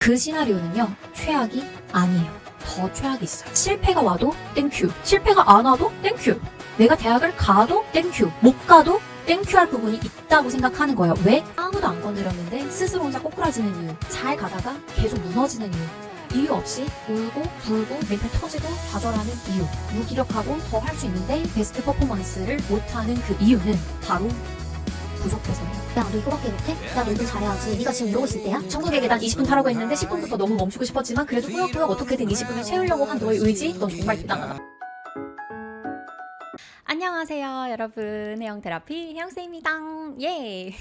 그 시나리오는요, 최악이 아니에요. 더 최악이 있어요. 실패가 와도 땡큐. 실패가 안 와도 땡큐. 내가 대학을 가도 땡큐. 못 가도 땡큐 할 부분이 있다고 생각하는 거예요. 왜? 아무도 안 건드렸는데 스스로 혼자 꼬꾸라지는 이유. 잘 가다가 계속 무너지는 이유. 이유 없이 울고 불고 멘탈 터지고 좌절하는 이유. 무기력하고 더 할 수 있는데 베스트 퍼포먼스를 못하는 그 이유는 바로 부족해서예요. 야, 너 이거밖에 못해? 야, 너 일 잘해야지. 네가 지금 이러고 있을 때야? 천국의 계단 20분 타라고 했는데 10분부터 너무 멈추고 싶었지만 그래도 꾸역꾸역 어떻게든 20분을 채우려고 한 너의 의지, 넌 정말 대단하다. 안녕하세요 여러분, 해영테라피 해영쌤입니다. 예.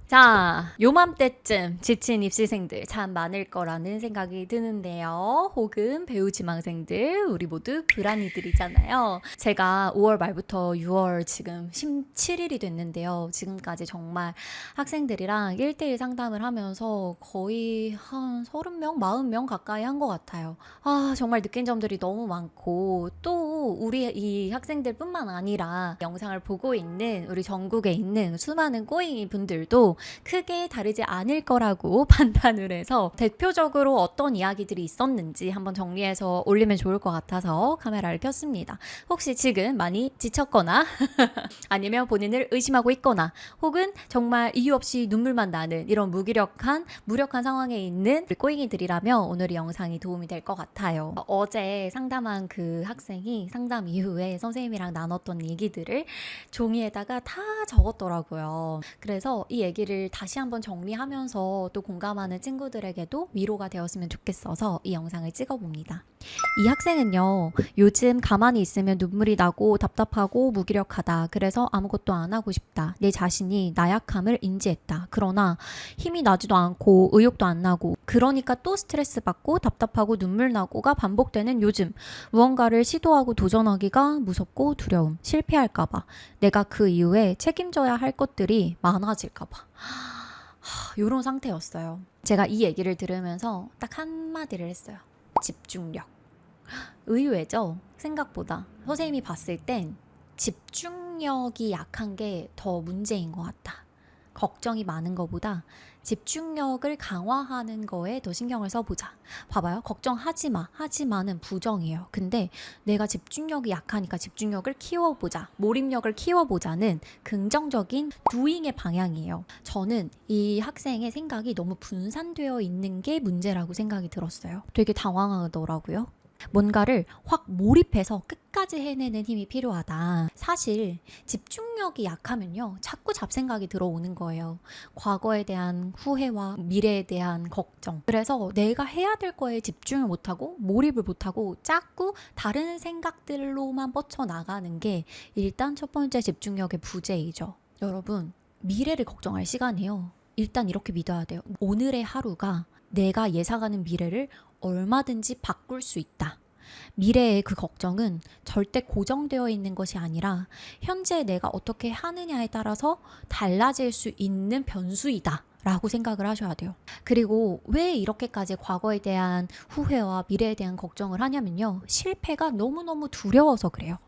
자, 요맘때쯤 지친 입시생들 참 많을 거라는 생각이 드는데요. 혹은 배우 지망생들, 우리 모두 불안이들이잖아요. 제가 5월 말부터 6월 지금 17일이 됐는데요. 지금까지 정말 학생들이랑 1대1 상담을 하면서 거의 한 30명, 40명 가까이 한 것 같아요. 아, 정말 느낀 점들이 너무 많고, 또 우리 이 학생들 뿐만 아니라 영상을 보고 있는 우리 전국에 있는 수많은 꼬잉이 분들도 크게 다르지 않을 거라고 판단을 해서 대표적으로 어떤 이야기들이 있었는지 한번 정리해서 올리면 좋을 것 같아서 카메라를 켰습니다. 혹시 지금 많이 지쳤거나 아니면 본인을 의심하고 있거나 혹은 정말 이유 없이 눈물만 나는 이런 무력한 상황에 있는 우리 꼬잉이들이라면 오늘 이 영상이 도움이 될 것 같아요. 어제 상담한 그 학생이 상담 이후에 선생님이랑 나눴던 얘기들을 종이에다가 다 적었더라고요. 그래서 이 얘기를 다시 한번 정리하면서 또 공감하는 친구들에게도 위로가 되었으면 좋겠어서 이 영상을 찍어봅니다. 이 학생은요, 요즘 가만히 있으면 눈물이 나고 답답하고 무기력하다. 그래서 아무것도 안 하고 싶다. 내 자신이 나약함을 인지했다. 그러나 힘이 나지도 않고 의욕도 안 나고, 그러니까 또 스트레스 받고 답답하고 눈물 나고가 반복되는 요즘. 무언가를 시도하고 도전하기가 무섭고 두려움. 실패할까봐. 내가 그 이후에 책임져야 할 것들이 많아질까봐. 이런 상태였어요. 제가 이 얘기를 들으면서 딱 한마디를 했어요. 집중력. 의외죠? 생각보다. 선생님이 봤을 땐 집중력이 약한 게 더 문제인 것 같다. 걱정이 많은 것보다 집중력을 강화하는 거에 더 신경을 써보자. 봐봐요. 걱정하지 마. 하지마는 부정이에요. 근데 내가 집중력이 약하니까 집중력을 키워보자. 몰입력을 키워보자는 긍정적인 doing의 방향이에요. 저는 이 학생의 생각이 너무 분산되어 있는 게 문제라고 생각이 들었어요. 되게 당황하더라고요. 뭔가를 확 몰입해서 끝까지 해내는 힘이 필요하다. 사실 집중력이 약하면요, 자꾸 잡생각이 들어오는 거예요. 과거에 대한 후회와 미래에 대한 걱정. 그래서 내가 해야 될 거에 집중을 못하고 몰입을 못하고 자꾸 다른 생각들로만 뻗쳐나가는 게 일단 첫 번째 집중력의 부재이죠. 여러분, 미래를 걱정할 시간이에요. 일단 이렇게 믿어야 돼요. 오늘의 하루가 내가 예상하는 미래를 얼마든지 바꿀 수 있다. 미래의 그 걱정은 절대 고정되어 있는 것이 아니라 현재 내가 어떻게 하느냐에 따라서 달라질 수 있는 변수이다 라고 생각을 하셔야 돼요. 그리고 왜 이렇게까지 과거에 대한 후회와 미래에 대한 걱정을 하냐면요, 실패가 너무너무 두려워서 그래요.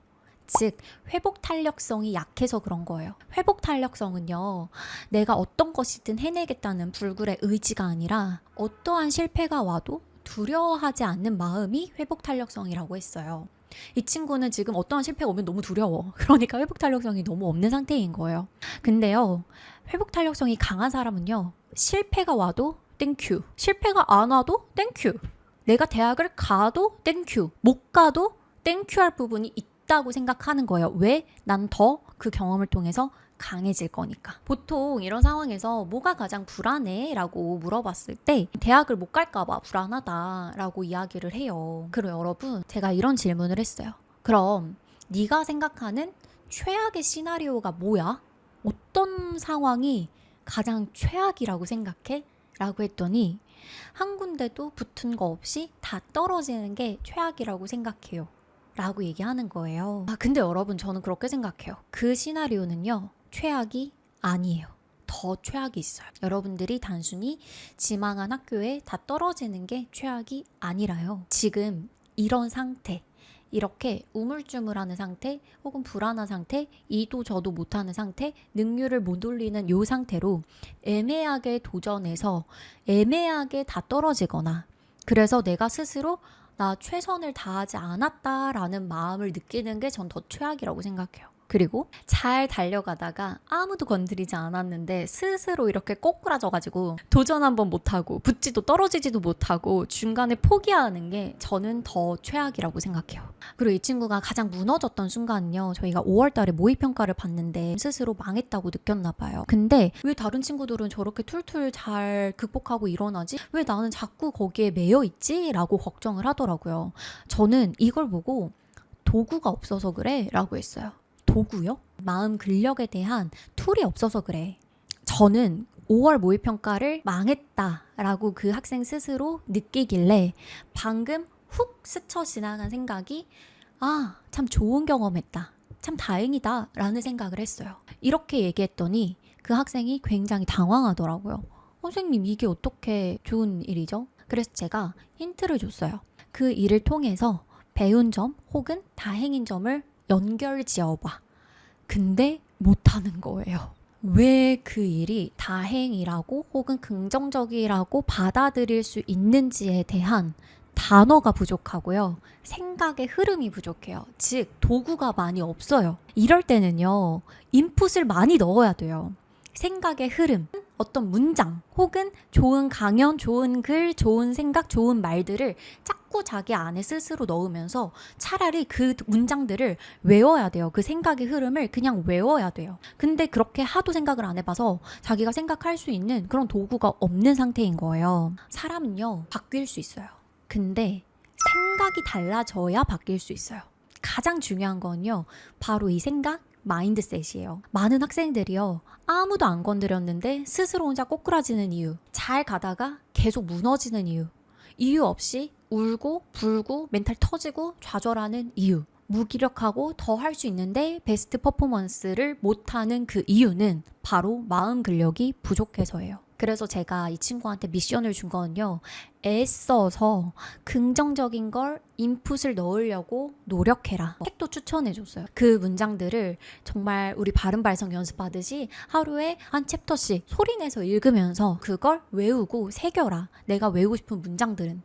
즉, 회복 탄력성이 약해서 그런 거예요. 회복 탄력성은요, 내가 어떤 것이든 해내겠다는 불굴의 의지가 아니라 어떠한 실패가 와도 두려워하지 않는 마음이 회복 탄력성이라고 했어요. 이 친구는 지금 어떠한 실패가 오면 너무 두려워. 그러니까 회복 탄력성이 너무 없는 상태인 거예요. 근데요, 회복 탄력성이 강한 사람은요, 실패가 와도 땡큐. 실패가 안 와도 땡큐. 내가 대학을 가도 땡큐. 못 가도 땡큐 할 부분이 있다고 생각하는 거예요. 왜? 난 더 그 경험을 통해서 강해질 거니까. 보통 이런 상황에서 뭐가 가장 불안해? 라고 물어봤을 때 대학을 못 갈까봐 불안하다 라고 이야기를 해요. 그리고 여러분, 제가 이런 질문을 했어요. 그럼 네가 생각하는 최악의 시나리오가 뭐야? 어떤 상황이 가장 최악이라고 생각해? 라고 했더니 한 군데도 붙은 거 없이 다 떨어지는 게 최악이라고 생각해요 라고 얘기하는 거예요. 근데 여러분, 저는 그렇게 생각해요. 그 시나리오는요, 최악이 아니에요. 더 최악이 있어요. 여러분들이 단순히 지망한 학교에 다 떨어지는 게 최악이 아니라요. 지금 이런 상태, 이렇게 우물쭈물하는 상태 혹은 불안한 상태, 이도 저도 못하는 상태, 능률을 못 올리는 요 상태로 애매하게 도전해서 애매하게 다 떨어지거나, 그래서 내가 스스로 나 최선을 다하지 않았다라는 마음을 느끼는 게 전 더 최악이라고 생각해요. 그리고 잘 달려가다가 아무도 건드리지 않았는데 스스로 이렇게 꼬꾸라져가지고 도전 한번 못하고 붙지도 떨어지지도 못하고 중간에 포기하는 게 저는 더 최악이라고 생각해요. 그리고 이 친구가 가장 무너졌던 순간은요, 저희가 5월달에 모의평가를 봤는데 스스로 망했다고 느꼈나 봐요. 근데 왜 다른 친구들은 저렇게 툴툴 잘 극복하고 일어나지? 왜 나는 자꾸 거기에 매여 있지? 라고 걱정을 하더라고요. 저는 이걸 보고 도구가 없어서 그래 라고 했어요. 도구요? 마음 근력에 대한 툴이 없어서 그래. 저는 5월 모의평가를 망했다라고 그 학생 스스로 느끼길래 방금 훅 스쳐 지나간 생각이, 아, 참 좋은 경험했다. 참 다행이다 라는 생각을 했어요. 이렇게 얘기했더니 그 학생이 굉장히 당황하더라고요. 선생님, 이게 어떻게 좋은 일이죠? 그래서 제가 힌트를 줬어요. 그 일을 통해서 배운 점 혹은 다행인 점을 연결 지어봐. 근데 못하는 거예요. 왜 그 일이 다행이라고 혹은 긍정적이라고 받아들일 수 있는지에 대한 단어가 부족하고요. 생각의 흐름이 부족해요. 즉, 도구가 많이 없어요. 이럴 때는요, 인풋을 많이 넣어야 돼요. 생각의 흐름, 어떤 문장 혹은 좋은 강연, 좋은 글, 좋은 생각, 좋은 말들을 자꾸 자기 안에 스스로 넣으면서 차라리 그 문장들을 외워야 돼요. 그 생각의 흐름을 그냥 외워야 돼요. 근데 그렇게 하도 생각을 안 해봐서 자기가 생각할 수 있는 그런 도구가 없는 상태인 거예요. 사람은요, 바뀔 수 있어요. 근데 생각이 달라져야 바뀔 수 있어요. 가장 중요한 건요, 바로 이 생각, 마인드셋이에요. 많은 학생들이요, 아무도 안 건드렸는데 스스로 혼자 꼬꾸라지는 이유, 잘 가다가 계속 무너지는 이유 없이 울고 불고 멘탈 터지고 좌절하는 이유, 무기력하고 더 할 수 있는데 베스트 퍼포먼스를 못하는 그 이유는 바로 마음 근력이 부족해서예요. 그래서 제가 이 친구한테 미션을 준 거는요, 애써서 긍정적인 걸 인풋을 넣으려고 노력해라. 책도 추천해줬어요. 그 문장들을 정말 우리 발음 발성 연습하듯이 하루에 한 챕터씩 소리내서 읽으면서 그걸 외우고 새겨라. 내가 외우고 싶은 문장들은.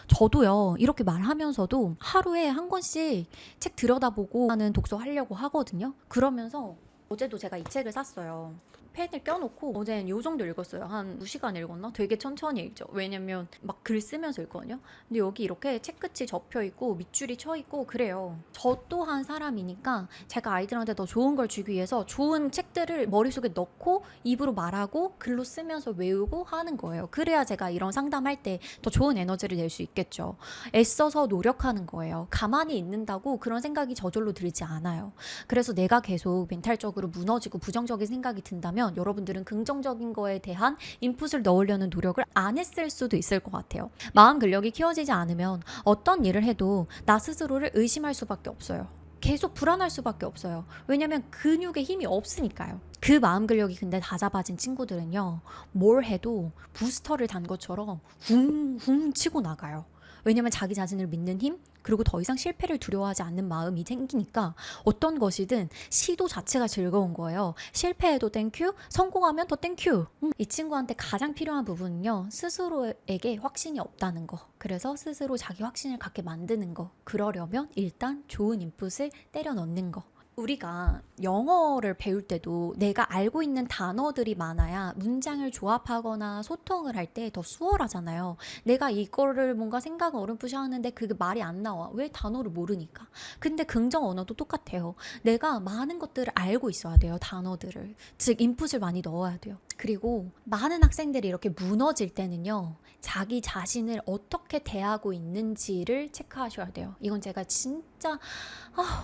저도요, 이렇게 말하면서도 하루에 한 권씩 책 들여다보고 하는 독서 하려고 하거든요. 그러면서 어제도 제가 이 책을 샀어요. 펜을 껴놓고 어제는 요 정도 읽었어요. 한 2시간 읽었나? 되게 천천히 읽죠. 왜냐면 막 글 쓰면서 읽거든요. 근데 여기 이렇게 책 끝이 접혀 있고 밑줄이 쳐 있고 그래요. 저 또한 사람이니까 제가 아이들한테 더 좋은 걸 주기 위해서 좋은 책들을 머릿속에 넣고 입으로 말하고 글로 쓰면서 외우고 하는 거예요. 그래야 제가 이런 상담할 때 더 좋은 에너지를 낼 수 있겠죠. 애써서 노력하는 거예요. 가만히 있는다고 그런 생각이 저절로 들지 않아요. 그래서 내가 계속 멘탈적으로 무너지고 부정적인 생각이 든다면 여러분들은 긍정적인 거에 대한 인풋을 넣으려는 노력을 안 했을 수도 있을 것 같아요. 마음 근력이 키워지지 않으면 어떤 일을 해도 나 스스로를 의심할 수밖에 없어요. 계속 불안할 수밖에 없어요. 왜냐면 근육에 힘이 없으니까요. 그 마음 근력이 근데 다잡아진 친구들은요, 뭘 해도 부스터를 단 것처럼 붕붕 치고 나가요. 왜냐면 자기 자신을 믿는 힘, 그리고 더 이상 실패를 두려워하지 않는 마음이 생기니까 어떤 것이든 시도 자체가 즐거운 거예요. 실패해도 땡큐, 성공하면 더 땡큐. 이 친구한테 가장 필요한 부분은요, 스스로에게 확신이 없다는 거. 그래서 스스로 자기 확신을 갖게 만드는 거. 그러려면 일단 좋은 인풋을 때려 넣는 거. 우리가 영어를 배울 때도 내가 알고 있는 단어들이 많아야 문장을 조합하거나 소통을 할 때 더 수월하잖아요. 내가 이거를 뭔가 생각을 어렴풋이 하는데 그게 말이 안 나와. 왜? 단어를 모르니까. 근데 긍정 언어도 똑같아요. 내가 많은 것들을 알고 있어야 돼요. 단어들을. 즉 인풋을 많이 넣어야 돼요. 그리고 많은 학생들이 이렇게 무너질 때는요, 자기 자신을 어떻게 대하고 있는지를 체크하셔야 돼요. 이건 제가 진짜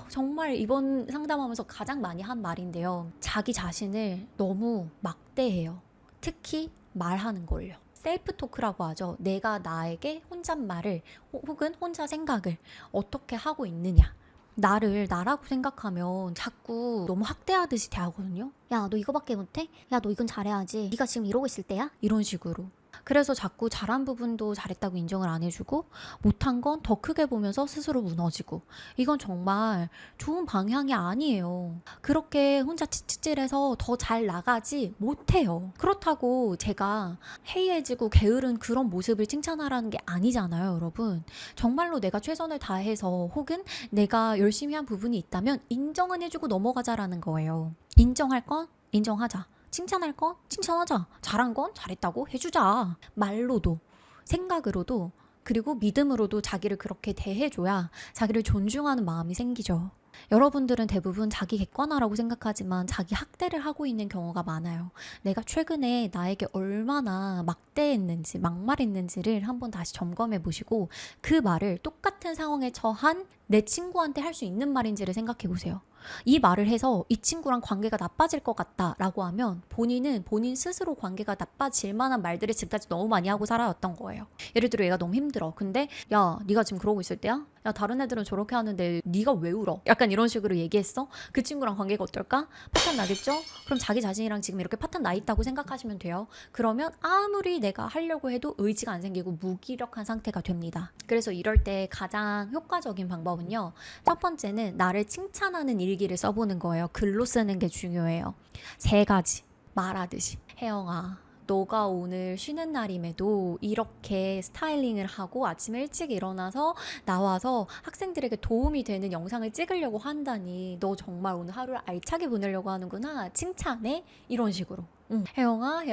정말 이번 상담하면서 가장 많이 한 말인데요. 자기 자신을 너무 막대해요. 특히 말하는 걸요. 셀프 토크라고 하죠. 내가 나에게 혼잣말을 혹은 혼자 생각을 어떻게 하고 있느냐. 나를 나라고 생각하면 자꾸 너무 학대하듯이 대하거든요. 야, 너 이거밖에 못해? 야, 너 이건 잘해야지. 네가 지금 이러고 있을 때야? 이런 식으로. 그래서 자꾸 잘한 부분도 잘했다고 인정을 안 해주고 못한 건 더 크게 보면서 스스로 무너지고 이건 정말 좋은 방향이 아니에요. 그렇게 혼자 치치질해서 더 잘 나가지 못해요. 그렇다고 제가 해이해지고 게으른 그런 모습을 칭찬하라는 게 아니잖아요, 여러분. 정말로 내가 최선을 다해서 혹은 내가 열심히 한 부분이 있다면 인정은 해주고 넘어가자라는 거예요. 인정할 건 인정하자. 칭찬할 건 칭찬하자. 잘한 건 잘했다고 해주자. 말로도 생각으로도 그리고 믿음으로도 자기를 그렇게 대해줘야 자기를 존중하는 마음이 생기죠. 여러분들은 대부분 자기 객관화라고 생각하지만 자기 학대를 하고 있는 경우가 많아요. 내가 최근에 나에게 얼마나 막대했는지 막말했는지를 한번 다시 점검해 보시고 그 말을 똑같은 상황에 처한 내 친구한테 할 수 있는 말인지를 생각해 보세요. 이 말을 해서 이 친구랑 관계가 나빠질 것 같다라고 하면 본인은 본인 스스로 관계가 나빠질 만한 말들을 지금까지 너무 많이 하고 살아왔던 거예요. 예를 들어 얘가 너무 힘들어. 근데 야, 네가 지금 그러고 있을 때야? 야, 다른 애들은 저렇게 하는데 네가 왜 울어? 약간 이런 식으로 얘기했어? 그 친구랑 관계가 어떨까? 파탄 나겠죠? 그럼 자기 자신이랑 지금 이렇게 파탄 나 있다고 생각하시면 돼요. 그러면 아무리 내가 하려고 해도 의지가 안 생기고 무기력한 상태가 됩니다. 그래서 이럴 때 가장 효과적인 방법은요. 첫 번째는 나를 칭찬하는 일기를 써보는 거예요. 글로 쓰는 게 중요해요. 3가지 말하듯이. 혜영아, 너가 오늘 쉬는 날임에도 이렇게 스타일링을 하고 아침에 일찍 일어나서 나와서 학생들에게 도움이 되는 영상을 찍으려고 한다니 너 정말 오늘 하루를 알차게 보내려고 하는구나. 칭찬해? 이런 식으로. 혜영아,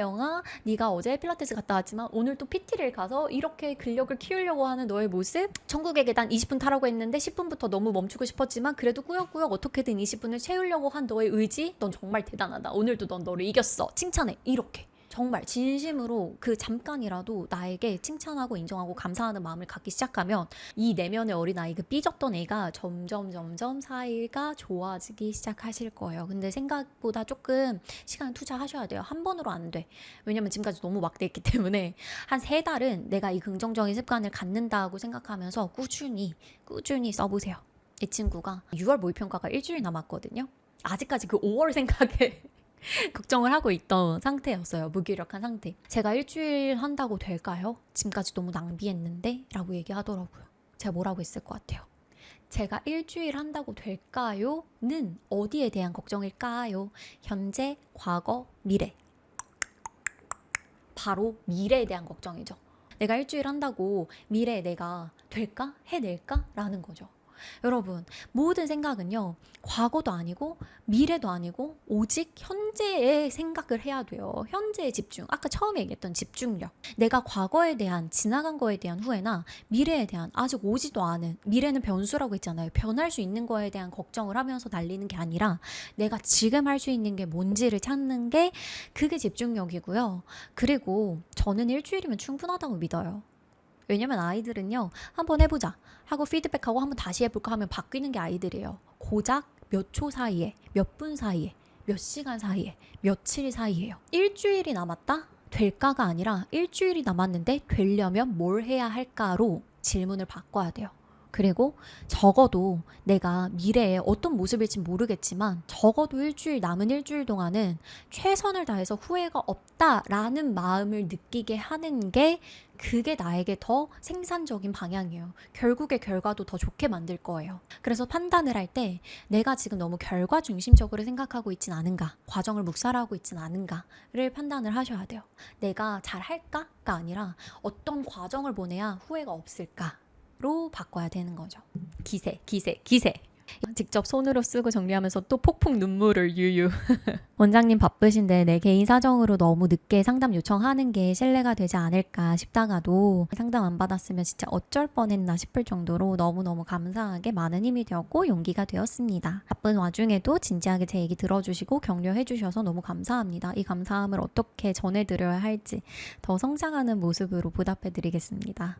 네가 어제 필라테스 갔다 왔지만 오늘 또 PT를 가서 이렇게 근력을 키우려고 하는 너의 모습? 천국의 계단 20분 타라고 했는데 10분부터 너무 멈추고 싶었지만 그래도 꾸역꾸역 어떻게든 20분을 채우려고 한 너의 의지? 넌 정말 대단하다. 오늘도 넌 너를 이겼어. 칭찬해. 이렇게. 정말 진심으로 그 잠깐이라도 나에게 칭찬하고 인정하고 감사하는 마음을 갖기 시작하면 이 내면의 어린아이 그 삐졌던 애가 점점 사이가 좋아지기 시작하실 거예요. 근데 생각보다 조금 시간 투자하셔야 돼요. 한 번으로 안 돼. 왜냐면 지금까지 너무 막대했기 때문에 한 3달은 내가 이 긍정적인 습관을 갖는다고 생각하면서 꾸준히 써보세요. 이 친구가 6월 모의평가가 일주일 남았거든요. 아직까지 그 5월 생각에 걱정을 하고 있던 상태였어요. 무기력한 상태. 제가 일주일 한다고 될까요? 지금까지 너무 낭비했는데? 라고 얘기하더라고요. 제가 뭐라고 했을 것 같아요? 제가 일주일 한다고 될까요? 는 어디에 대한 걱정일까요? 현재, 과거, 미래. 바로 미래에 대한 걱정이죠. 내가 일주일 한다고 미래에 내가 될까? 해낼까? 라는 거죠. 여러분, 모든 생각은요, 과거도 아니고 미래도 아니고 오직 현재의 생각을 해야 돼요. 현재에 집중. 아까 처음에 얘기했던 집중력. 내가 과거에 대한, 지나간 거에 대한 후회나 미래에 대한 아직 오지도 않은, 미래는 변수라고 했잖아요. 변할 수 있는 거에 대한 걱정을 하면서 달리는 게 아니라 내가 지금 할 수 있는 게 뭔지를 찾는 게 그게 집중력이고요. 그리고 저는 일주일이면 충분하다고 믿어요. 왜냐면 아이들은요, 한번 해보자 하고 피드백하고 한번 다시 해볼까 하면 바뀌는 게 아이들이에요. 고작 몇 초 사이에, 몇 분 사이에, 몇 시간 사이에, 며칠 사이에요. 일주일이 남았다? 될까가 아니라 일주일이 남았는데 되려면 뭘 해야 할까로 질문을 바꿔야 돼요. 그리고 적어도 내가 미래에 어떤 모습일지 모르겠지만 적어도 남은 일주일 동안은 최선을 다해서 후회가 없다라는 마음을 느끼게 하는 게 그게 나에게 더 생산적인 방향이에요. 결국의 결과도 더 좋게 만들 거예요. 그래서 판단을 할 때 내가 지금 너무 결과 중심적으로 생각하고 있진 않은가, 과정을 묵살하고 있진 않은가를 판단을 하셔야 돼요. 내가 잘할까가 아니라 어떤 과정을 보내야 후회가 없을까 로 바꿔야 되는 거죠. 기세. 직접 손으로 쓰고 정리하면서 또 폭풍 눈물을 유유. 원장님 바쁘신데 내 개인 사정으로 너무 늦게 상담 요청하는 게 신뢰가 되지 않을까 싶다가도 상담 안 받았으면 진짜 어쩔 뻔했나 싶을 정도로 너무너무 감사하게 많은 힘이 되었고 용기가 되었습니다. 바쁜 와중에도 진지하게 제 얘기 들어주시고 격려해 주셔서 너무 감사합니다. 이 감사함을 어떻게 전해드려야 할지 더 성장하는 모습으로 보답해 드리겠습니다.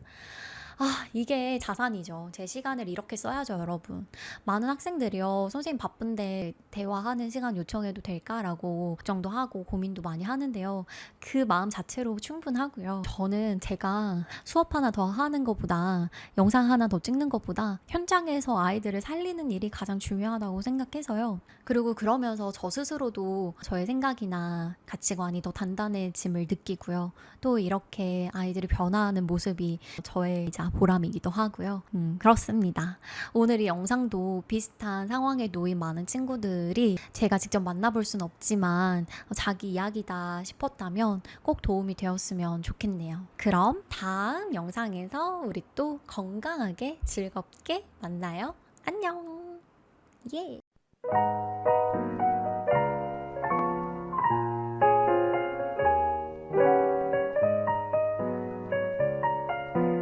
이게 자산이죠. 제 시간을 이렇게 써야죠, 여러분. 많은 학생들이요, 선생님 바쁜데 대화하는 시간 요청해도 될까라고 걱정도 하고 고민도 많이 하는데요. 그 마음 자체로 충분하고요. 저는 제가 수업 하나 더 하는 것보다, 영상 하나 더 찍는 것보다 현장에서 아이들을 살리는 일이 가장 중요하다고 생각해서요. 그리고 그러면서 저 스스로도 저의 생각이나 가치관이 더 단단해짐을 느끼고요. 또 이렇게 아이들이 변화하는 모습이 저의 이제 보람이기도 하고요. 그렇습니다. 오늘 이 영상도 비슷한 상황에 놓인 많은 친구들이 제가 직접 만나볼 순 없지만 자기 이야기다 싶었다면 꼭 도움이 되었으면 좋겠네요. 그럼 다음 영상에서 우리 또 건강하게 즐겁게 만나요. 안녕. 예.